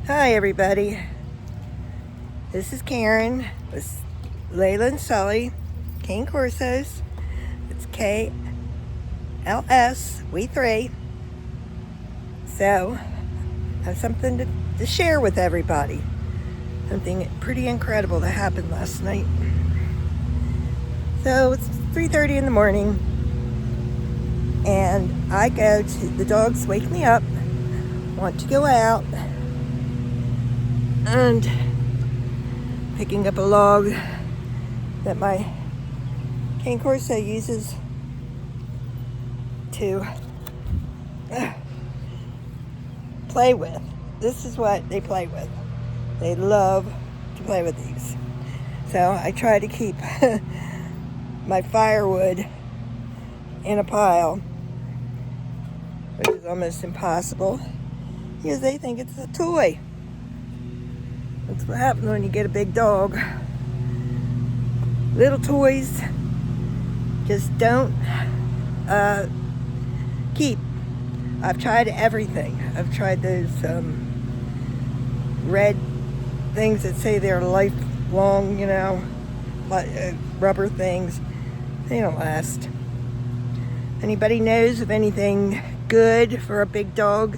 Hi everybody, this is Karen with Laila and Sullie, Cane Corsos. It's KLS, we three. So, I have something to share with everybody. Something pretty incredible that happened last night. So, it's 3:30 in the morning, and the dogs wake me up, want to go out, and picking up a log that my cane corso uses to play with. This is what they play with. They love to play with these. So I try to keep my firewood in a pile, which is almost impossible because they think it's a toy. That's what happens when you get a big dog. Little toys just don't keep. I've tried everything. I've tried those red things that say they're lifelong, rubber things. They don't last. Anybody knows of anything good for a big dog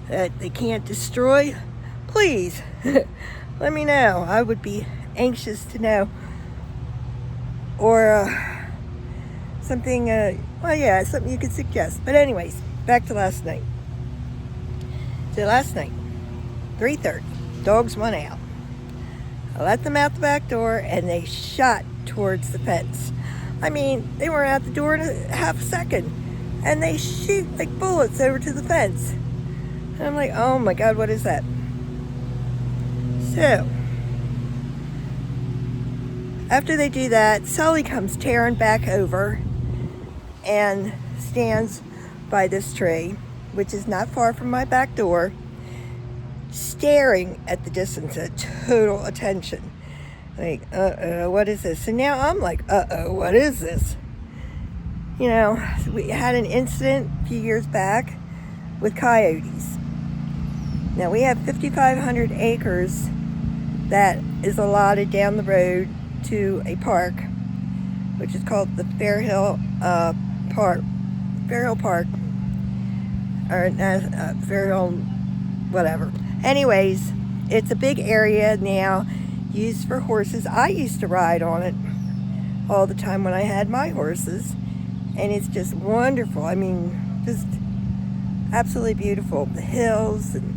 that they can't destroy? Please let me know. I would be anxious to know. Or something, something you could suggest. But anyways, back to last night. So last night, 3:30, dogs went out. I let them out the back door and they shot towards the fence. I mean, they were out the door in a half a second and they shoot like bullets over to the fence. And I'm like, oh my God, what is that? So, after they do that, Sullie comes tearing back over and stands by this tree, which is not far from my back door, staring at the distance at total attention. Like, what is this? And now I'm like, what is this? We had an incident a few years back with coyotes. Now we have 5,500 acres that is allotted down the road to a park, which is called the Fair Hill Park, or Fair Hill, whatever. Anyways, it's a big area now used for horses. I used to ride on it all the time when I had my horses, and it's just wonderful. I mean, just absolutely beautiful. The hills, and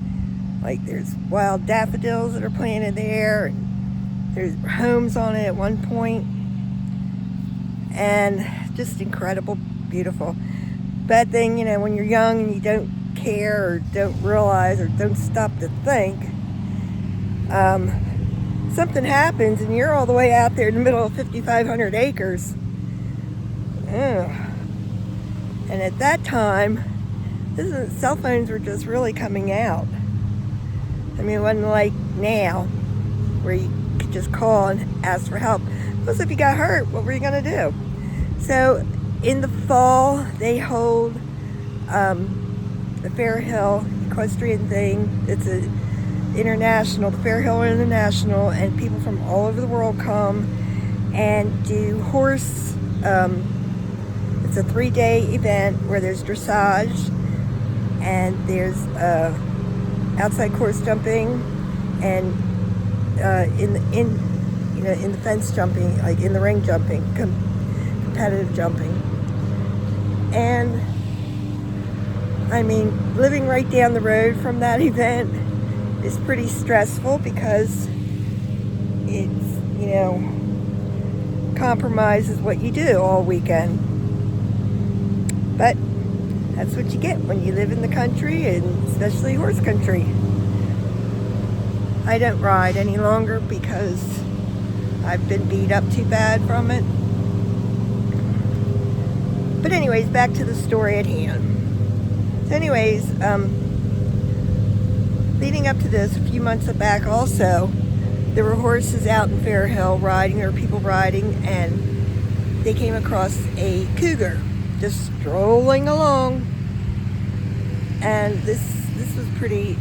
like there's wild daffodils that are planted there, and there's homes on it at one point, and just incredible, beautiful. Bad thing, when you're young and you don't care or don't realize or don't stop to think, something happens and you're all the way out there in the middle of 5,500 acres. Ugh. And at that time, cell phones were just really coming out. I mean, it wasn't like now where you could just call and ask for help. Plus, if you got hurt, what were you going to do? So in the fall, they hold the Fair Hill equestrian thing. It's the Fair Hill International, and people from all over the world come and do horse. It's a 3-day event where there's dressage and there's outside course jumping and in the fence jumping, like in the ring jumping, competitive jumping. And I mean, living right down the road from that event is pretty stressful because it's, compromises what you do all weekend. But that's what you get when you live in the country, and especially horse country. I don't ride any longer because I've been beat up too bad from it. But anyways, back to the story at hand. So anyways, leading up to this, a few months back also, there were horses out in Fair Hill riding, there were people riding, and they came across a cougar just strolling along. And this was pretty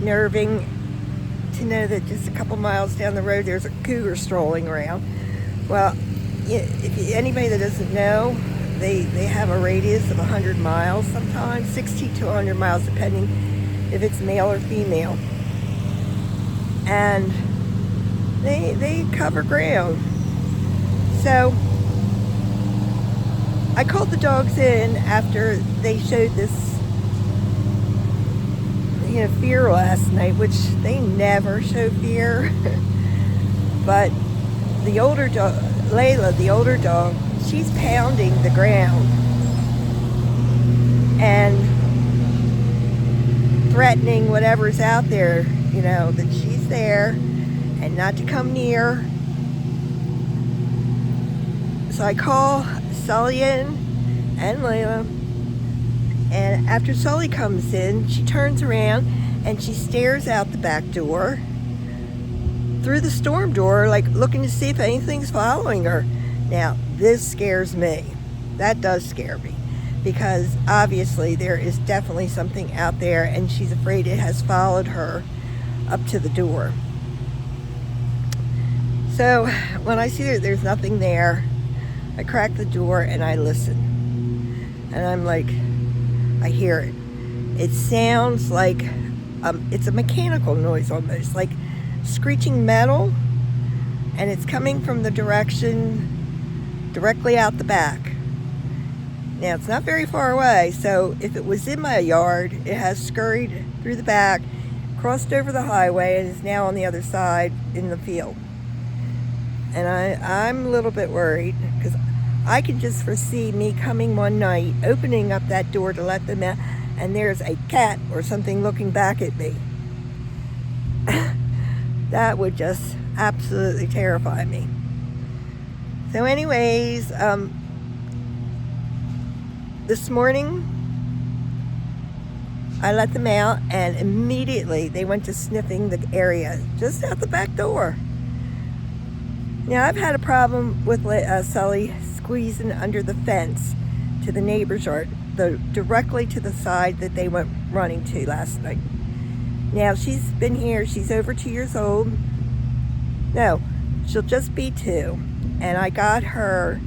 nerving to know that just a couple miles down the road there's a cougar strolling around. Well, if anybody that doesn't know, they have a radius of 100 miles sometimes, 60 to 100 miles depending if it's male or female. And they cover ground. So I called the dogs in after they showed this fear last night, which they never show fear. But the older dog, Laila, the older dog, she's pounding the ground and threatening whatever's out there, that she's there and not to come near. So I call Sullie and Laila, and after Sullie comes in, she turns around and she stares out the back door through the storm door, like looking to see if anything's following her. Now, this scares me. That does scare me, because obviously there is definitely something out there and she's afraid it has followed her up to the door. So when I see that there's nothing there, I crack the door and I listen. And I'm like, I hear it. It sounds like, it's a mechanical noise almost, like screeching metal, and it's coming from the direction directly out the back. Now, it's not very far away, so if it was in my yard, it has scurried through the back, crossed over the highway, and is now on the other side in the field. And I'm a little bit worried, because I can just foresee me coming one night, opening up that door to let them out, and there's a cat or something looking back at me. That would just absolutely terrify me. So anyways, this morning I let them out, and immediately they went to sniffing the area just out the back door. Now, I've had a problem with Sullie squeezing under the fence to the neighbor's yard, directly to the side that they went running to last night. Now, she's been here, she's over 2 years old. No, she'll just be 2. And I got her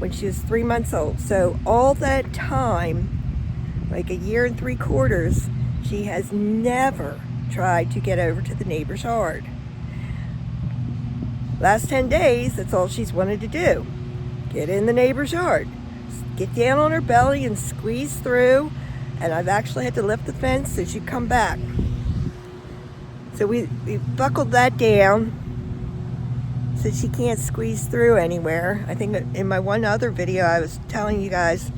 when she was 3 months old. So all that time, like 1 3/4 years, she has never tried to get over to the neighbor's yard. Last 10 days, that's all she's wanted to do. Get in the neighbor's yard. Get down on her belly and squeeze through. And I've actually had to lift the fence so she'd come back. So we buckled that down so she can't squeeze through anywhere. I think in my one other video I was telling you guys,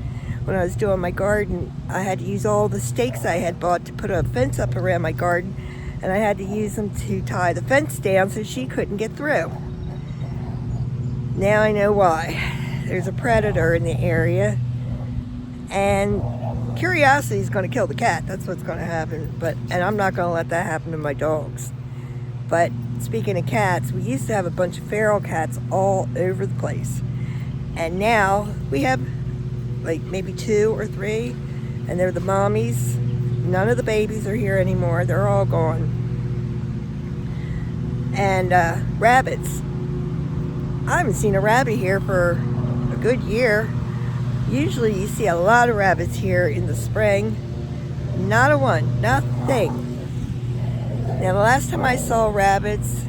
when I was doing my garden, I had to use all the stakes I had bought to put a fence up around my garden, and I had to use them to tie the fence down so she couldn't get through. Now I know why. There's a predator in the area, and curiosity is going to kill the cat. That's what's going to happen. And I'm not going to let that happen to my dogs. But speaking of cats, we used to have a bunch of feral cats all over the place, and now we have like maybe 2 or 3, and they're the mommies. None of the babies are here anymore. They're all gone. And rabbits. I haven't seen a rabbit here for a good year. Usually you see a lot of rabbits here in the spring. Not a one. Nothing. Now, the last time I saw rabbits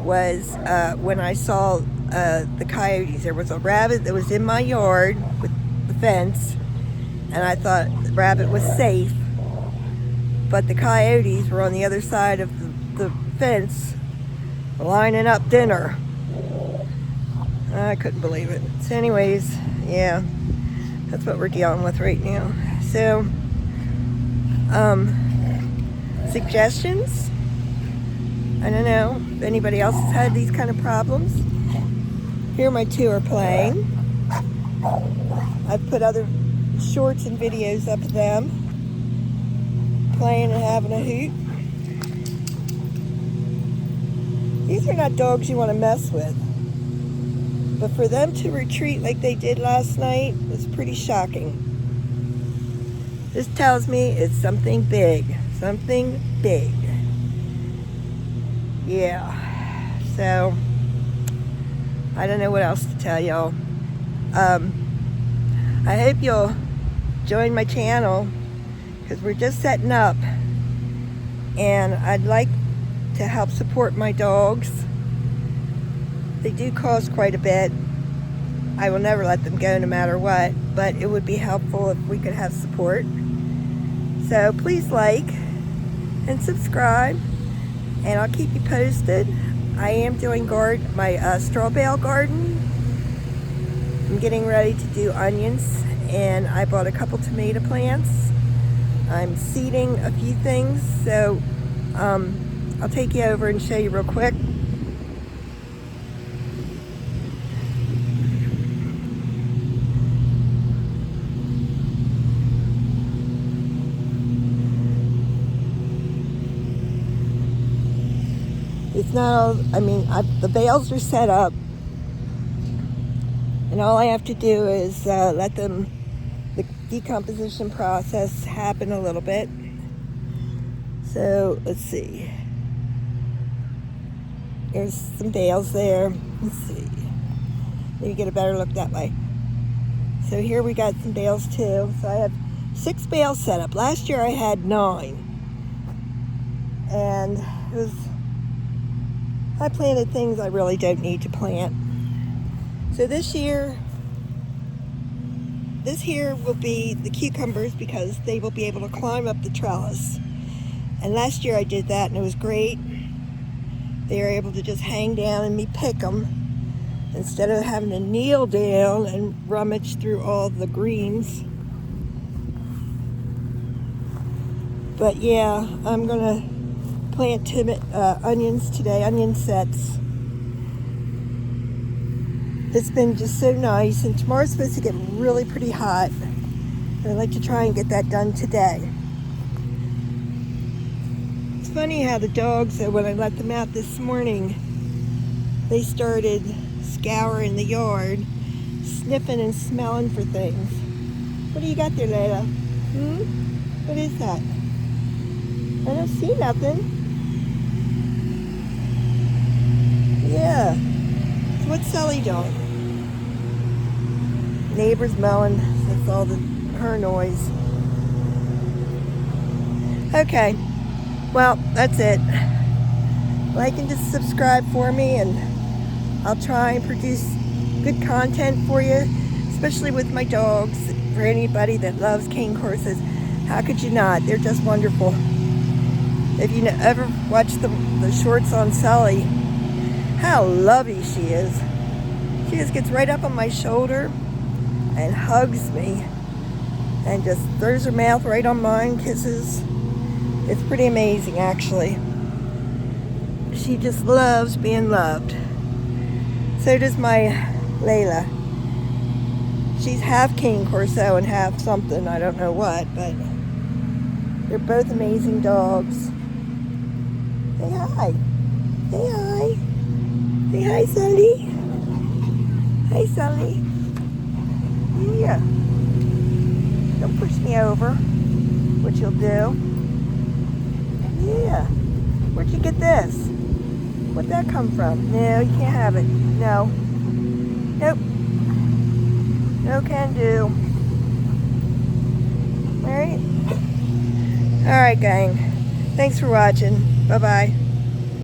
was when I saw the coyotes. There was a rabbit that was in my yard with the fence, and I thought the rabbit was safe. But the coyotes were on the other side of the fence, lining up dinner. I couldn't believe it. So anyways, yeah, that's what we're dealing with right now. So, suggestions? I don't know if anybody else has had these kind of problems. Here my 2 are playing. I've put other shorts and videos up of them playing and having a hoot. These are not dogs you want to mess with. But for them to retreat like they did last night was pretty shocking. This tells me it's something big, Something big. Yeah. So, I don't know what else to tell y'all. I hope you'll join my channel because we're just setting up. And I'd like to help support my dogs. They do cost quite a bit. I will never let them go no matter what, but it would be helpful if we could have support. So please like and subscribe, and I'll keep you posted. I am doing my straw bale garden. I'm getting ready to do onions, and I bought a couple tomato plants. I'm seeding a few things, so I'll take you over and show you real quick. It's not all, the bales are set up, and all I have to do is let the decomposition process happen a little bit. So let's see. There's some bales there. Let's see. Maybe get a better look that way. So here we got some bales too. So I have 6 bales set up. Last year I had 9, and I planted things I really don't need to plant. So this here will be the cucumbers because they will be able to climb up the trellis. And last year I did that and it was great. They were able to just hang down and me pick them instead of having to kneel down and rummage through all the greens. But yeah, I'm gonna plant onions today, onion sets. It's been just so nice, and tomorrow's supposed to get really pretty hot. And I'd like to try and get that done today. It's funny how the dogs, when I let them out this morning, they started scouring the yard, sniffing and smelling for things. What do you got there, Laila? What is that? I don't see nothing. Yeah. So what's Sullie doing? Neighbor's mowing. That's all her noise. Okay. Well, that's it. Like and just subscribe for me, and I'll try and produce good content for you, especially with my dogs. For anybody that loves cane corsos, how could you not? They're just wonderful. If you ever watch the shorts on Sullie, how lovely she is. She just gets right up on my shoulder and hugs me and just throws her mouth right on mine, kisses. It's pretty amazing, actually. She just loves being loved. So does my Laila. She's half cane corso and half something, I don't know what, but they're both amazing dogs. Say hi. Say hi. Say hi, Sullie. Hi, Sullie. Yeah. Don't push me over, which you'll do. Yeah. Where'd you get this? Where'd that come from? No, you can't have it. No. Nope. No can do. Alright? Alright, gang. Thanks for watching. Bye-bye.